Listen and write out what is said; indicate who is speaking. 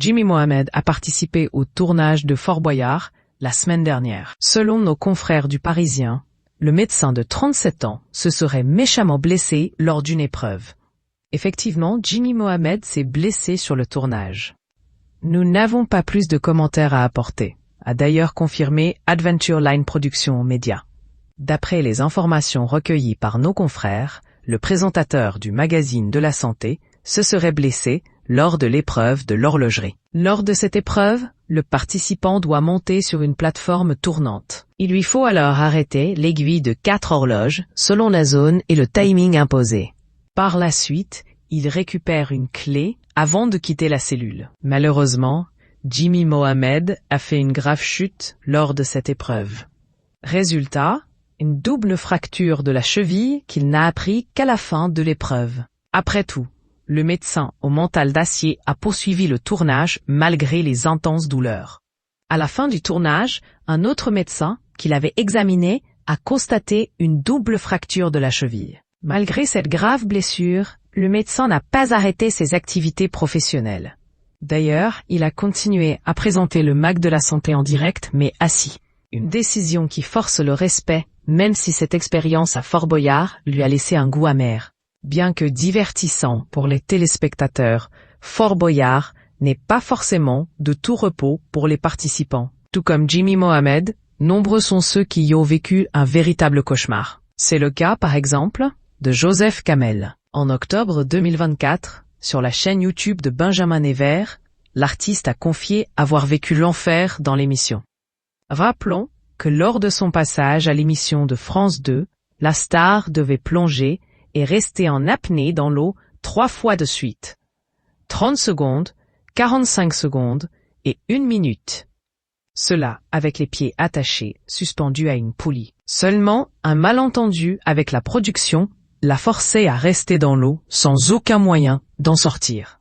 Speaker 1: Jimmy Mohamed a participé au tournage de Fort Boyard la semaine dernière. Selon nos confrères du Parisien, le médecin de 37 ans se serait méchamment blessé lors d'une épreuve. Effectivement, Jimmy Mohamed s'est blessé sur le tournage. Nous n'avons pas plus de commentaires à apporter, a d'ailleurs confirmé Adventure Line Productions aux médias. D'après les informations recueillies par nos confrères, le présentateur du magazine de la santé se serait blessé lors de l'épreuve de l'horlogerie. Lors de cette épreuve, le participant doit monter sur une plateforme tournante. Il lui faut alors arrêter l'aiguille de 4 horloges selon la zone et le timing imposé. Par la suite, il récupère une clé avant de quitter la cellule. Malheureusement, Jimmy Mohamed a fait une grave chute lors de cette épreuve. Résultat, une double fracture de la cheville qu'il n'a appris qu'à la fin de l'épreuve. Après tout, le médecin au mental d'acier a poursuivi le tournage malgré les intenses douleurs. À la fin du tournage, un autre médecin, qui l'avait examiné, a constaté une double fracture de la cheville. Malgré cette grave blessure, le médecin n'a pas arrêté ses activités professionnelles. D'ailleurs, il a continué à présenter le MAG de la santé en direct, mais assis. Une décision qui force le respect, même si cette expérience à Fort Boyard lui a laissé un goût amer. Bien que divertissant pour les téléspectateurs, Fort Boyard n'est pas forcément de tout repos pour les participants. Tout comme Jimmy Mohamed, nombreux sont ceux qui y ont vécu un véritable cauchemar. C'est le cas, par exemple, de Joseph Kamel. En octobre 2024, sur la chaîne YouTube de Benjamin Nevers, l'artiste a confié avoir vécu l'enfer dans l'émission. Rappelons que lors de son passage à l'émission de France 2, la star devait plonger et rester en apnée dans l'eau 3 fois de suite. 30 secondes, 45 secondes et 1 minute. Cela avec les pieds attachés, suspendus à une poulie. Seulement, un malentendu avec la production l'a forcé à rester dans l'eau sans aucun moyen d'en sortir.